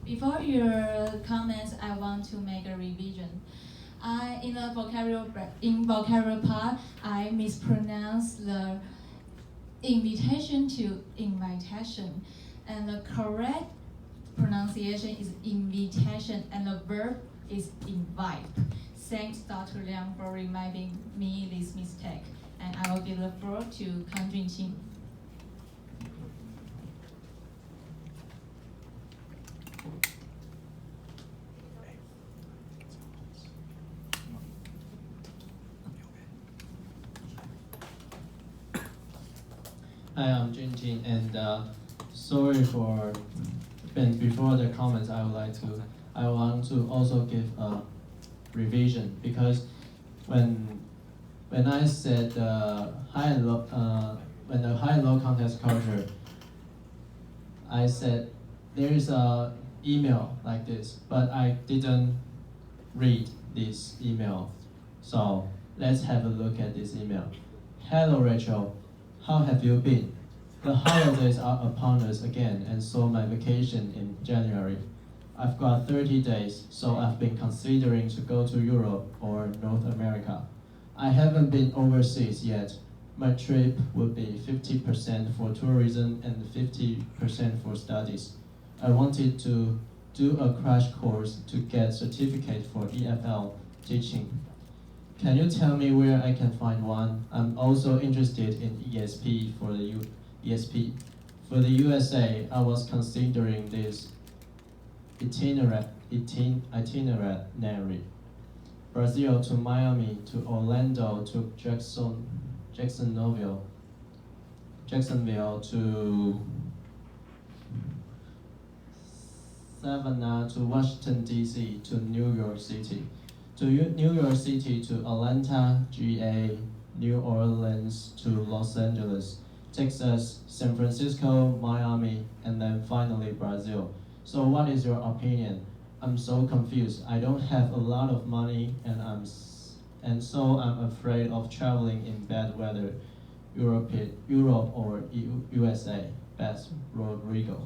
Before your comments, I want to make a revision. In the vocabulary part, I mispronounced the invitation to invitation, and the correct pronunciation is invitation, and the verb is invite. Thanks, Dr. Liang, for reminding me this mistake, and I will give the floor to Kang Junqing. Hi, I'm Junqing, and sorry for. And before the comments, I want to also give a revision, because when I said high and low, when the high and low context culture, I said there is a email like this, but I didn't read this email. So let's have a look at this email. Hello, Rachel. How have you been? The holidays are upon us again, and so my vacation in January. I've got 30 days, so I've been considering to go to Europe or North America. I haven't been overseas yet. My trip would be 50% for tourism and 50% for studies. I wanted to do a crash course to get certificate for EFL teaching. Can you tell me where I can find one? I'm also interested in ESP for the ESP. For the USA, I was considering this itinerary. Brazil to Miami to Orlando to Jacksonville to Savannah to Washington DC to New York City. To New York City to Atlanta, GA, New Orleans to Los Angeles, Texas, San Francisco, Miami, and then finally Brazil. So what is your opinion? I'm so confused. I don't have a lot of money, and so I'm afraid of traveling in bad weather, Europe or USA. That's Rodrigo.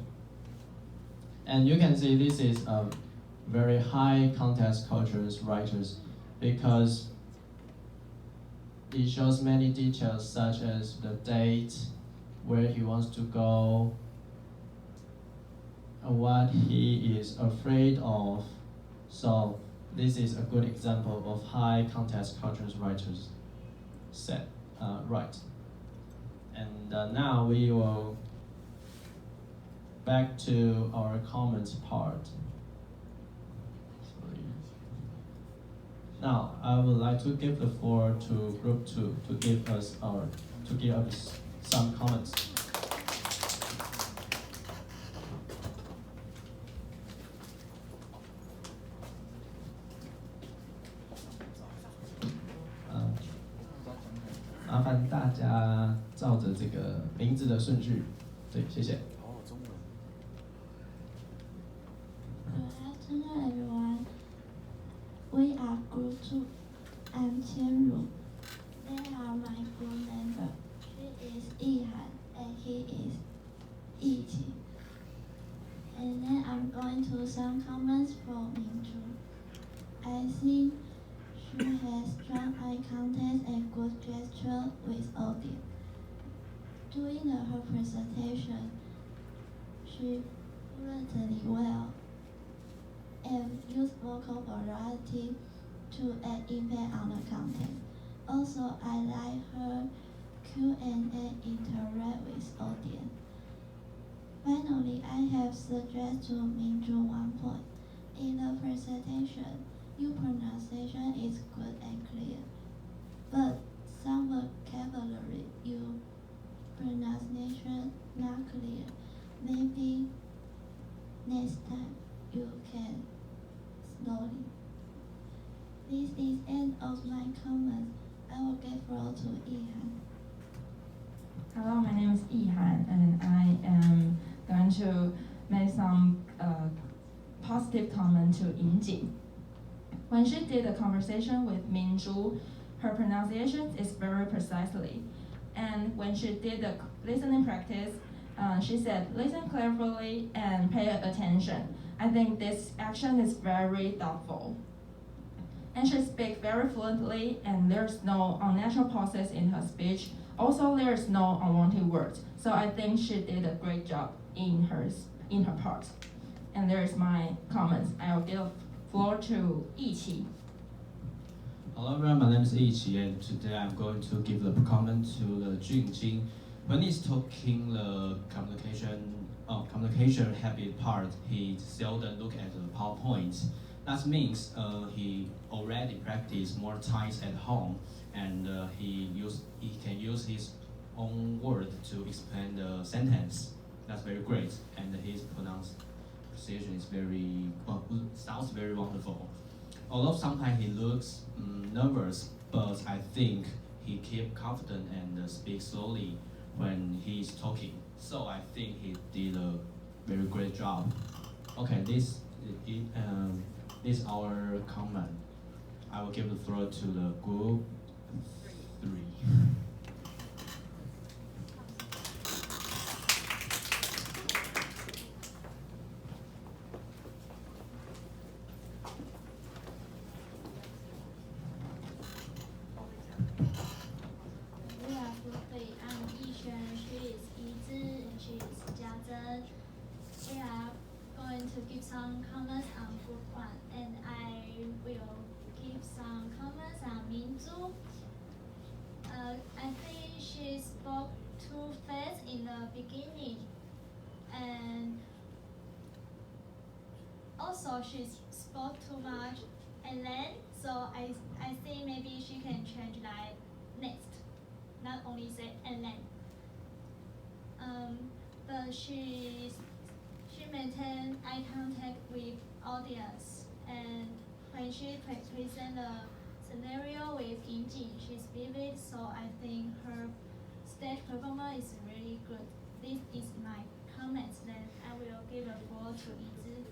And you can see this is a very high context cultures writers, because it shows many details such as the date, where he wants to go, and what he is afraid of. So this is a good example of high context cultures writers right. And now we will back to our comments part. Now, I would like to give the floor to Group 2 to give us some comments.麻烦大家照着这个名字的顺序，对，谢谢。Good afternoon, everyone. We are Group 2. I'm Qianru. They are my group member. She is Yihan and he is Yiqi. And then I'm going to some comments for Mingzhu. I think she has strong eye contact and good gesture with audience. During her presentation, she fluently well and use vocal variety to add impact on the content. Also, I like her Q&A interact with audience. Finally, I have suggested to Mingzhu one point. In the presentation, your pronunciation is good and clear, but some vocabulary, your pronunciation not clear. Maybe next time you can slowly. This is end of my comments. I will give floor to Yihan. Hello, my name is Yihan, and I am going to make some positive comment to Yingjing. When she did a conversation with Mingzhu, her pronunciation is very precisely. And when she did the listening practice, She said, listen carefully and pay attention. I think this action is very thoughtful. And she speaks very fluently, and there's no unnatural pauses in her speech. Also, there's no unwanted words. So I think she did a great job in her part. And there's my comments. I'll give the floor to Yiqi. Hello everyone, my name is Yiqi, and today I'm going to give the comment to the Junjing. When he's talking the communication habit part, he seldom look at the PowerPoint. That means he already practiced more times at home, and he can use his own word to explain the sentence. That's very great, and his pronunciation is sounds very wonderful. Although sometimes he looks nervous, but I think he keeps confident and speaks slowly when he's talking. So I think he did a very great job. Okay, this is our comment. I will give the floor to the group 3. We are group 3. I'm Yixuan, she is Yizhi, and she is Jiazhen. We are going to give some comments on group 1, and I will give some comments on Minzu. I think she spoke too fast in the beginning, and also she spoke too much, and then so I think maybe she can change like next, not only say and then. But she maintained eye contact with audience, and when she present the scenario with Yingjing, she's vivid, so I think her stage performance is really good. This is my comments, then I will give the floor to Yizhi.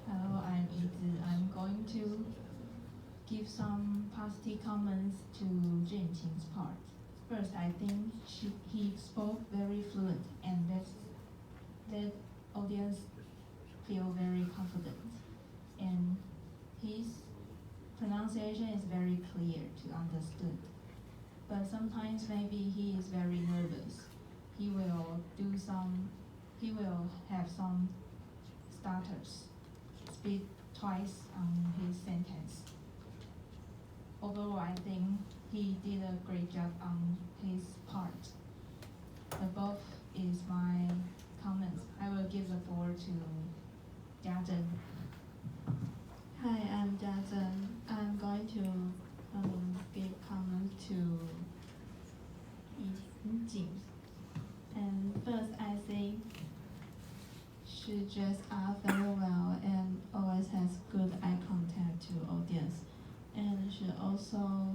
Hello, I'm Yizhi. I'm going to give some positive comments to Junqing's part. First, I think he spoke very fluent, and that audience feel very confident. And his pronunciation is very clear to understood. But sometimes maybe he is very nervous. He will have some stutters, speak twice on his sentence. Overall, I think he did a great job on his part. Above is my comments. I will give the floor to Jiazhen. Hi, I'm Jiazhen. I'm going to give comments to Yingjing. And first, I think she just acts very well and always has good eye contact to audience. And she also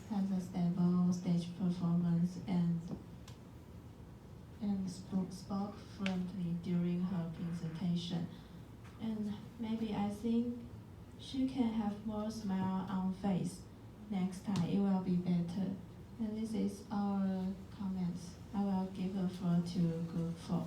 has a stable stage performance and spoke fluently during her presentation. And maybe I think she can have more smile on face. Next time it will be better. And this is our comments. I will give the floor to group 4.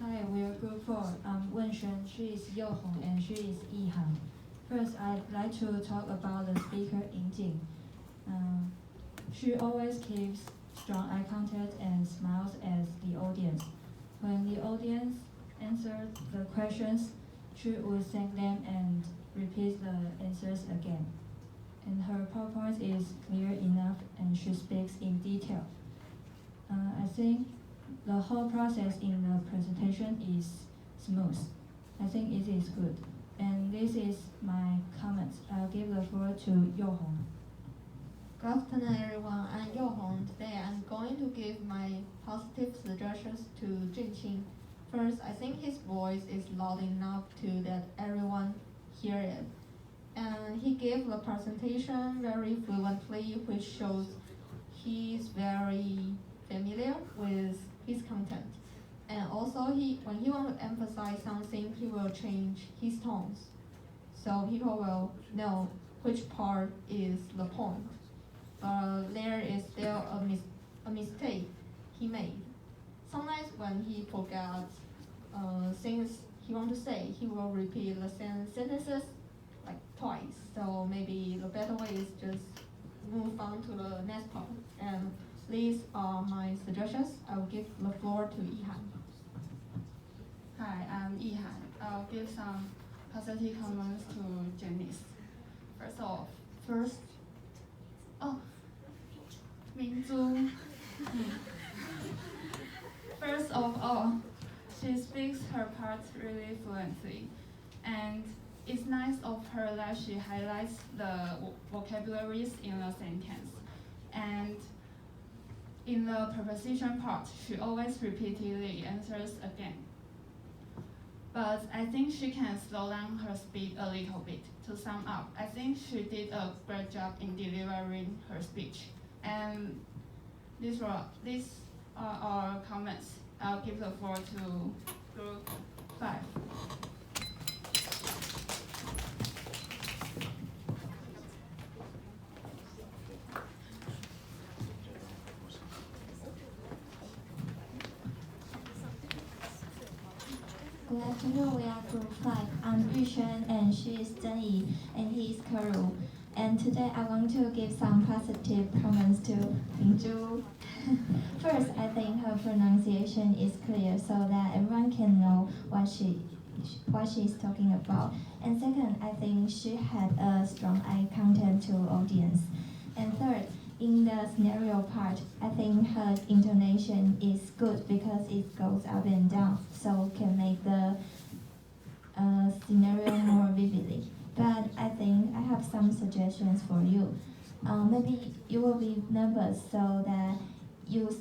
Hi, we are group 4. I'm Wenxuan, she is Youhong, and she is Yihan. First, I'd like to talk about the speaker Yingjing. She always keeps strong eye contact and smiles at the audience. When the audience answered the questions, she would thank them and repeat the answers again. And her PowerPoint is clear enough, and she speaks in detail. I think the whole process in the presentation is smooth. I think it is good. And this is my comments. I'll give the floor to Youhong. Good afternoon, everyone. I'm Youhong. Today, I'm going to give my positive suggestions to Junqing. First, I think his voice is loud enough to that everyone hear it. And he gave the presentation very fluently, which shows he's very familiar with his content. And also, when he wants to emphasize something, he will change his tones, so people will know which part is the point. But there is still a mistake he made. Sometimes when he forgets things he wants to say, he will repeat the same sentences like twice. So maybe the better way is just move on to the next part. And these are my suggestions. I will give the floor to Yihan. Hi, I'm Yihan. I'll give some positive comments to Janice. Minzu. First of all, she speaks her parts really fluently, and it's nice of her that she highlights the vocabularies in a sentence. And in the preposition part, she always repeatedly answers again. But I think she can slow down her speed a little bit. To sum up, I think she did a great job in delivering her speech. And these are our comments. I'll give the floor to Group 5. Good afternoon, we are Group 5. I'm Yushen and she is Zheng Yi and he is Karu. And today I want to give some positive comments to Minju. First, I think her pronunciation is clear so that everyone can know what she's talking about. And second, I think she had a strong eye contact to audience. And third, in the scenario part, I think her intonation is good because it goes up and down, so can make the scenario more vividly. But I think I have some suggestions for you. Maybe you will be nervous so that your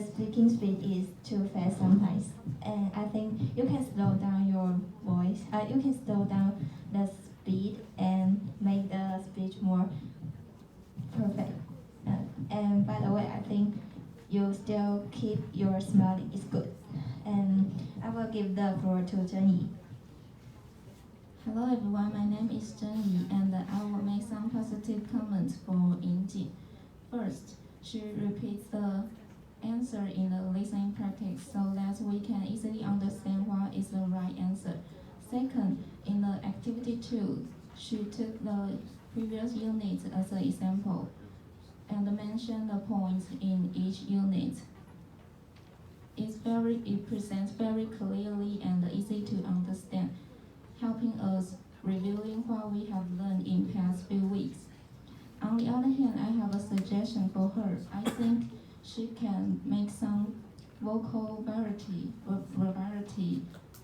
speaking speed is too fast sometimes. And I think you can slow down your voice. You can slow down the speed and make the speech more perfect. And by the way, I think you still keep your smiling is good. And I will give the floor to Zheng Yi. Hello everyone, my name is Zheng Yi and I will make some positive comments for Yingjing. First, she repeats the answer in the listening practice so that we can easily understand what is the right answer. Second, in the activity 2, she took the previous unit as an example and mentioned the points in each unit. It presents very clearly and easy to understand, helping us reviewing what we have learned in past few weeks. On the other hand, I have a suggestion for her. I think she can make some vocal variety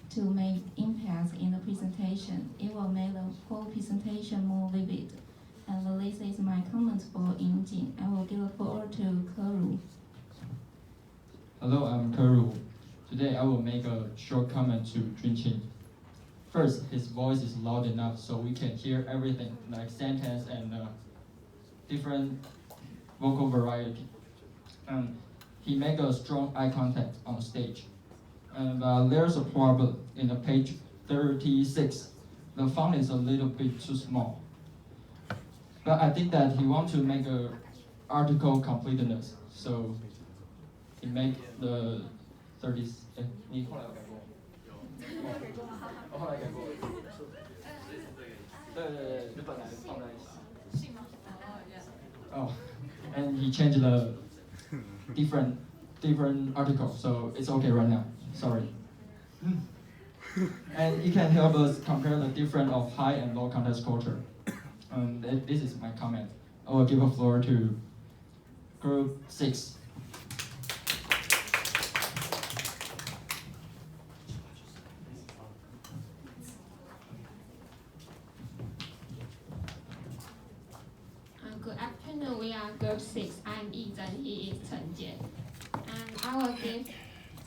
to make impact in the presentation. It will make the whole presentation more vivid. And this is my comments for Yingjing. I will give the floor to Keru. Hello, I'm Keru. Today I will make a short comment to Junqing. First, his voice is loud enough so we can hear everything, like sentence and different vocal variety. And he make a strong eye contact on stage. And there's a problem in the page 36. The font is a little bit too small. But I think that he wants to make a article completeness, so he make the 30. 你后来有改过？有，后来改过。对，就本来放在。信吗？Oh, and he changed the different article, so it's okay right now. Sorry. And it can help us compare the difference of high and low context culture. This is my comment. I will give a floor to Group 6. Good afternoon, we are Group 6. I'm Yi Zhen, he is Chen Jie. And I will give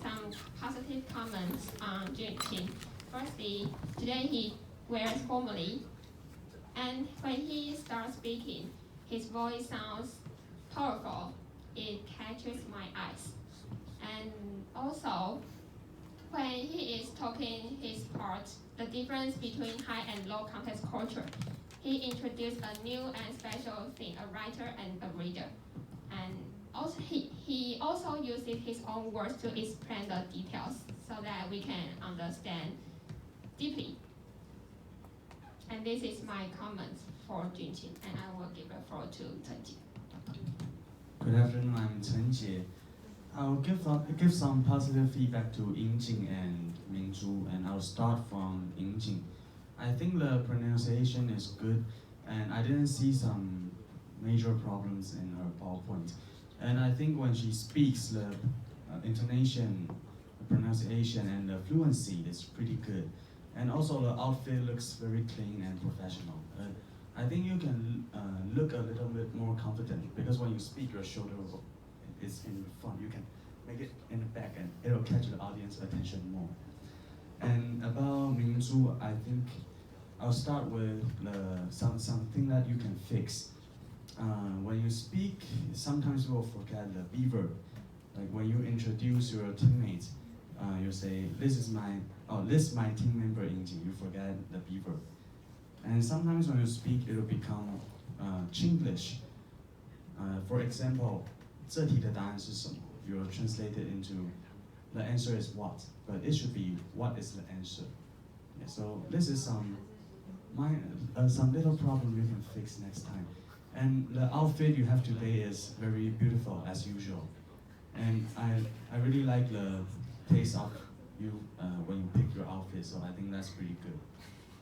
some positive comments on Junqing. Firstly, today he wears formally And when he starts speaking, his voice sounds powerful. It catches my eyes. And also, when he is talking his part, the difference between high and low context culture, he introduced a new and special thing, a writer and a reader. And also he also uses his own words to explain the details so that we can understand deeply. And this is my comment for Junqing, and I will give the floor to Chen. Good afternoon, I'm Chen Jie. I'll give some positive feedback to Yingjing and Mingzhu, and I'll start from Yingjing. I think the pronunciation is good, and I didn't see some major problems in her PowerPoint. And I think when she speaks, the intonation, the pronunciation, and the fluency is pretty good. And also the outfit looks very clean and professional. I think you can look a little bit more confident, because when you speak, your shoulder is in the front. You can make it in the back, and it'll catch the audience attention more. And about Mingzhu, I think I'll start with something that you can fix. When you speak, sometimes you will forget the B verb. Like when you introduce your teammates, you say, this is my team member Yingjing. You forget the B verb. And sometimes when you speak, it'll become Chinglish. For example, 这题的答案是什么? You'll translate it into, the answer is what, but it should be, what is the answer? Yeah, so this is some little problem you can fix next time. And the outfit you have today is very beautiful as usual. And I really like the taste of you when you pick your outfit, so I think that's pretty good.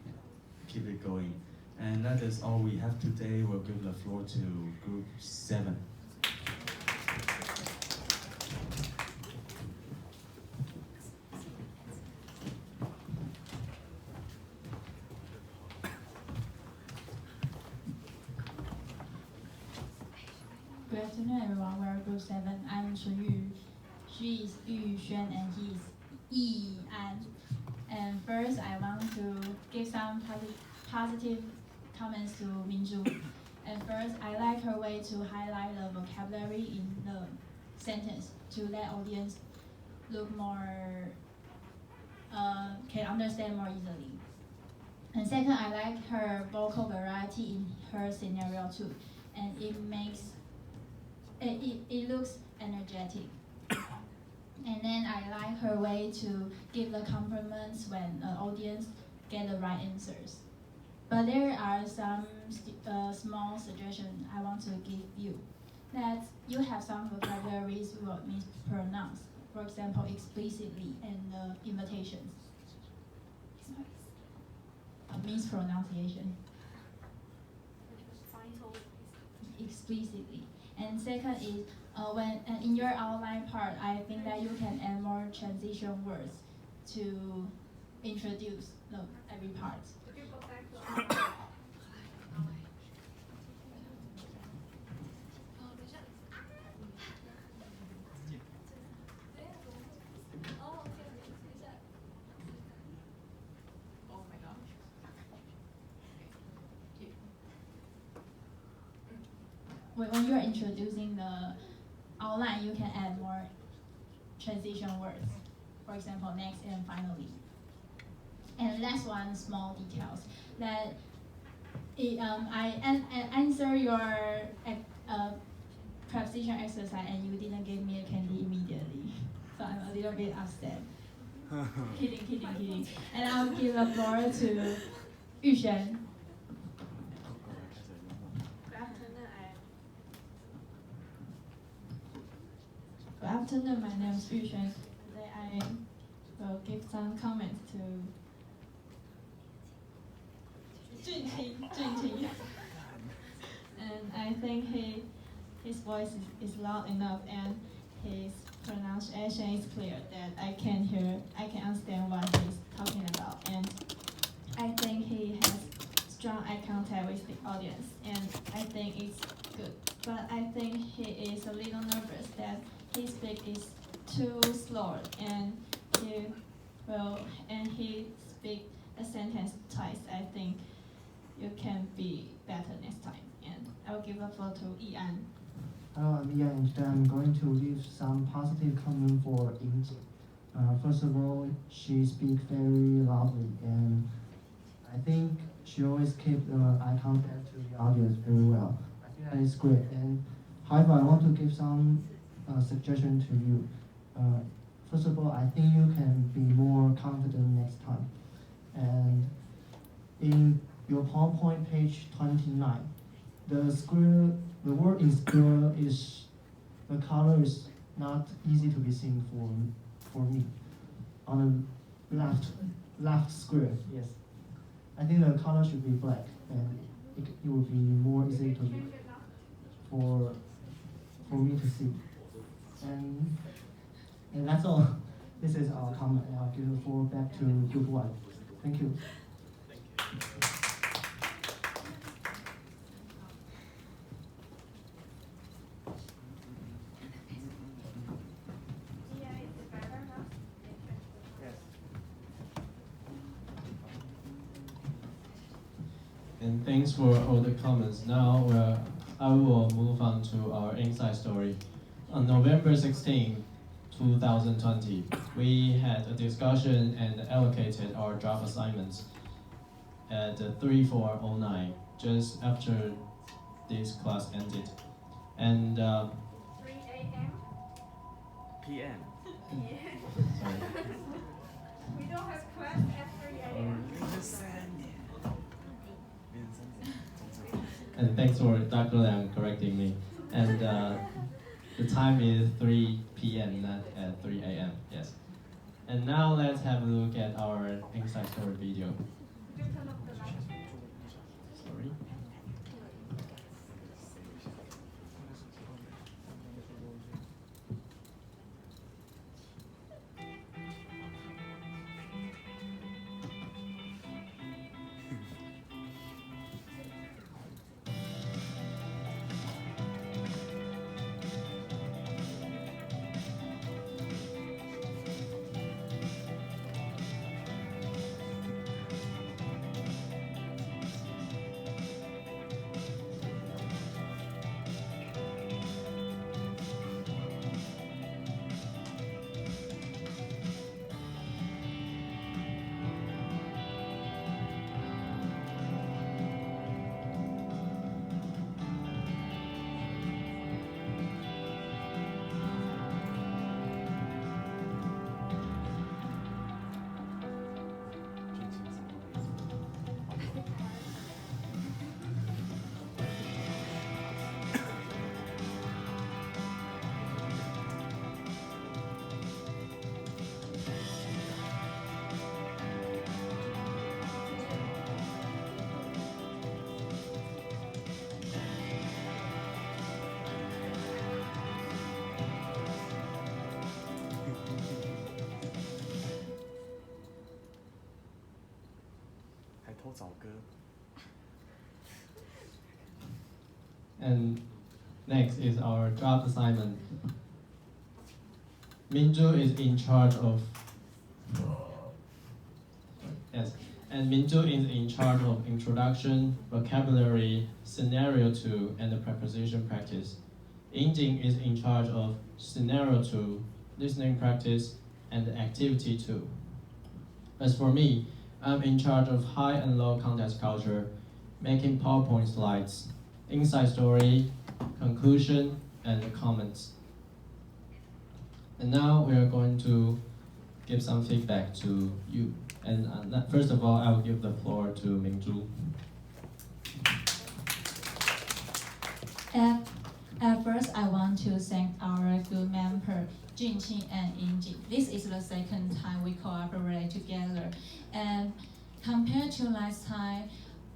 Yeah. Keep it going. And that is all we have today. We'll give the floor to group 7. Good afternoon, everyone. We're Group 7. I'm Chen Yu. She is Yu Xuan, and he is Yi An. And first, I want to give some positive comments to Mingzhu. And first, I like her way to highlight the vocabulary in the sentence to let audience look more, can understand more easily. And second, I like her vocal variety in her scenario too, and it looks energetic. And then I like her way to give the compliments when the audience get the right answers. But there are some small suggestions I want to give you. That you have some vocabularies you will mispronounce. For example, explicitly and invitations. Mispronunciation. Explicitly. And second is, when in your outline part, I think that you can add more transition words to introduce every part. When you're introducing the outline, you can add more transition words. For example, next and finally. And last one, small details. That I answer your preposition exercise and you didn't give me a candy immediately. So I'm a little bit upset. Kidding. And I'll give the floor to Yu Xuan. Good afternoon, my name is Yu Xuan. Today I will give some comments to Junqing. And I think his voice is loud enough and his pronunciation is clear that I can understand what he's talking about. And I think he has strong eye contact with the audience, and I think it's good. But I think he is a little nervous that his speak is too slow, and he speak a sentence twice. I think you can be better next time. And I will give the floor to Yan. Hello, I'm Liang, and today I'm going to leave some positive comment for Ying. First of all, she speaks very loudly, and I think she always keeps eye contact to the audience very well. I think that is great. And however, I want to give some suggestion to you. First of all, I think you can be more confident next time. And in your PowerPoint page 29, the word in square is, the color is not easy to be seen for me. On the left square, yes. I think the color should be black, and it will be more easy to for me to see. And that's all. This is our comment, and I'll give the floor back to Group 1. Thank you. And thanks for all the comments. Now I will move on to our inside story. On November 16, 2020, we had a discussion and allocated our draft assignments at 3409, just after this class ended. And 3 a.m. PM. Sorry. We don't have class at 3 a.m. And thanks for Dr. Liang correcting me. And the time is 3 p.m., not at 3 a.m. Yes. And now let's have a look at our inside story video. Could you turn off the light? Sorry. And next is our draft assignment. Minju is in charge of Minju is in charge of introduction, vocabulary, scenario 2, and the preposition practice. Yingjing is in charge of scenario 2, listening practice, and activity 2. As for me, I'm in charge of high and low context culture, making PowerPoint slides, inside story, conclusion, and comments. And now we are going to give some feedback to you. And first of all, I will give the floor to Mingzhu. At first, I want to thank our good member, Junqing and Yingjing. This is the second time we cooperate together. And compared to last time,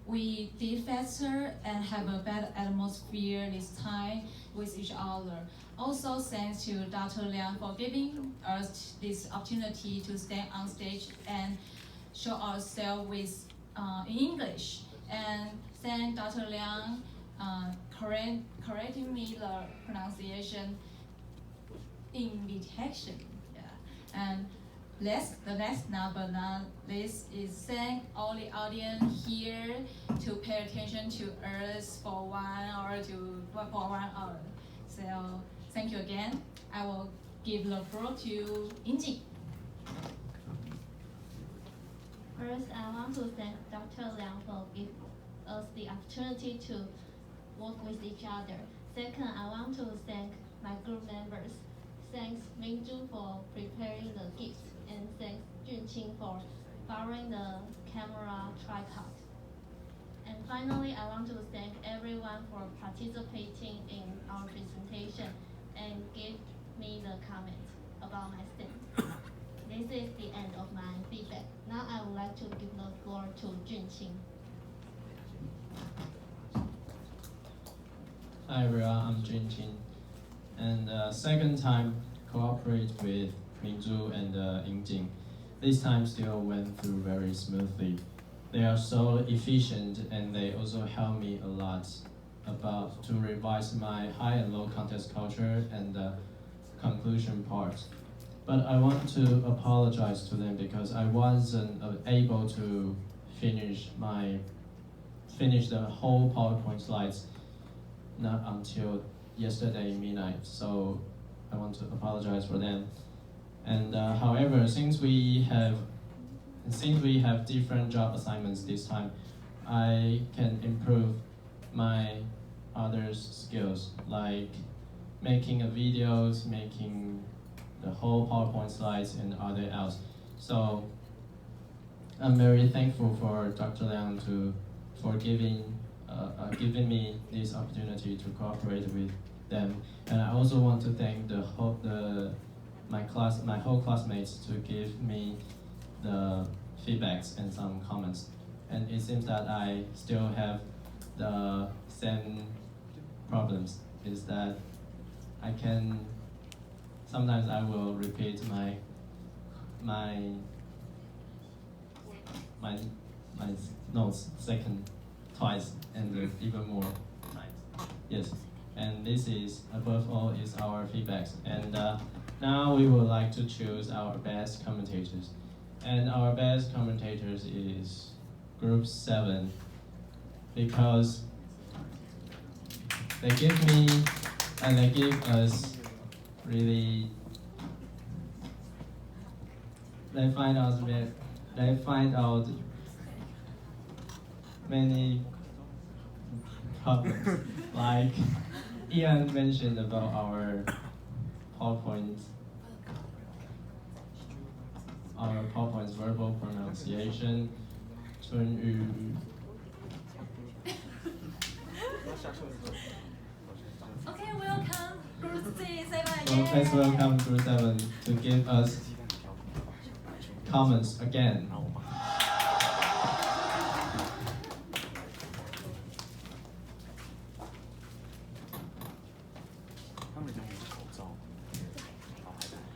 we did faster and have a better atmosphere this time with each other. Also, thanks to Dr. Liang for giving us this opportunity to stand on stage and show ourselves with in English. And thank Dr. Liang correcting me the pronunciation invitation. Yeah. And the last but not least is thank all the audience here to pay attention to us for 1 hour for 1 hour. So thank you again. I will give the floor to Yingjing. First, I want to thank Dr. Liang for giving us the opportunity to work with each other. Second, I want to thank my group members. Thanks Mingju for preparing the gifts, and thanks Junqing for borrowing the camera tripod. And finally, I want to thank everyone for participating in our presentation and give me the comments about my stand. This is the end of my feedback. Now I would like to give the floor to Junqing. Hi everyone, I'm Junqing. And second time cooperate with Mingzhu and Yingjing. This time still went through very smoothly. They are so efficient and they also help me a lot about to revise my high and low context culture and the conclusion part. But I want to apologize to them because I wasn't able to finish the whole PowerPoint slides not until yesterday midnight. So I want to apologize for them. And however, since we have different job assignments this time, I can improve my other skills like making videos, making the whole PowerPoint slides and other else. So I'm very thankful for Dr. Liang for giving me this opportunity to cooperate with them. And I also want to thank my whole classmates to give me the feedbacks and some comments. And it seems that I still have the same problems, is that sometimes I will repeat my notes twice and even more times. Yes, and this is above all is our feedbacks. And now we would like to choose our best commentators. And our best commentators is Group 7 because they give me and they give us really. They find out many problems, like Ian mentioned about our PowerPoint's verbal pronunciation. Chunyu. Okay, welcome Group 7. So let's welcome Group 7 to give us comments again.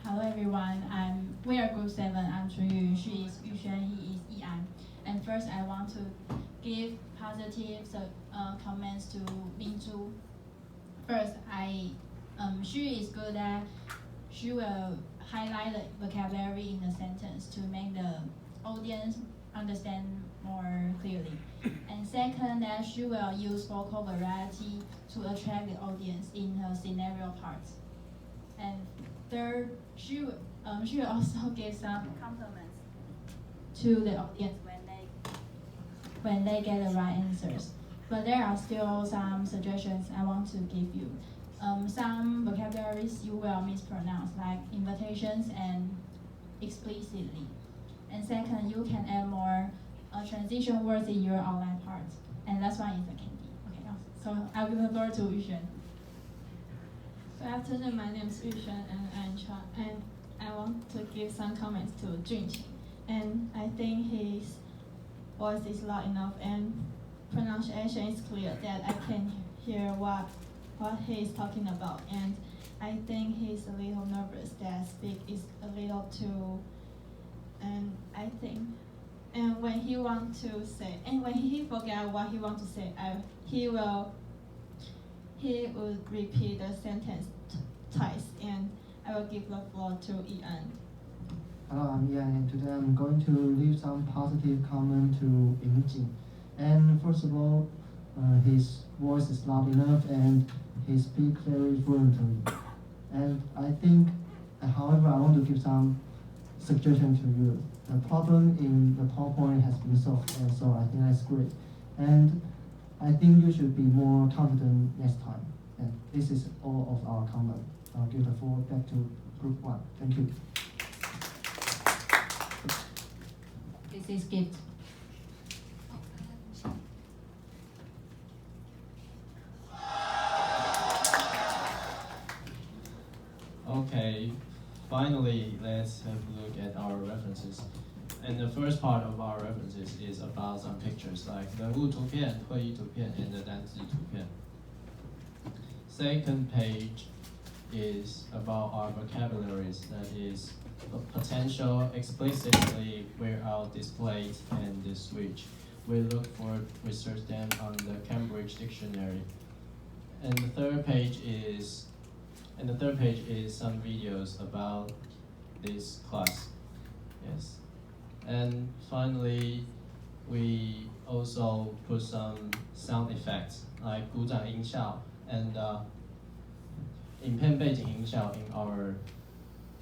Hello everyone, we are Group 7. I'm Chunyu, she is Yuxuan, he is Yian. And first I want to give positive comments to Mingzhu. First, she is good at, she will highlight the vocabulary in the sentence to make the audience understand more clearly. And second, that she will use vocal variety to attract the audience in her scenario parts. And third, she will also give some compliments to the audience when they get the right answers. But there are still some suggestions I want to give you. Some vocabularies you will mispronounce, like invitations and explicitly. And second, you can add more transition words in your outline part. And last one is the candy. Okay, so I'll give the floor to Yuxuan. Good afternoon, my name is Yuxuan and I'm Chuan, and I want to give some comments to Junqing. And I think his voice is loud enough and pronunciation is clear that I can hear what he is talking about. And I think he's a little nervous that speak is a little too, and I think, and when he want to say, and when he forget what he want to say, he would repeat the sentence twice, and I will give the floor to Ian. Hello, I'm Liang, and today I'm going to leave some positive comment to Yingjing. And first of all, his voice is loud enough and he speaks very fluently. And I think, however, I want to give some suggestion to you. The problem in the PowerPoint has been solved, and so I think that's great. And I think you should be more confident next time. And this is all of our comment. I'll give the floor back to Group 1. Thank you. This is gift. Okay, finally, let's have a look at our references. And the first part of our references is about some pictures, like the 物图片、会议图片 and the 单字图片. Second page is about our vocabularies, that is potential, explicitly where our displayed and the switch. We look for research them on the Cambridge Dictionary. And the third page is some videos about this class. Yes. And finally, we also put some sound effects like 鼓掌音效 and 影片背景音效 in our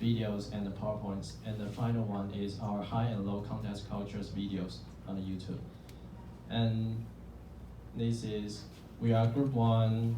videos and the PowerPoints. And the final one is our high and low context cultures videos on YouTube. And this is, we are Group 1.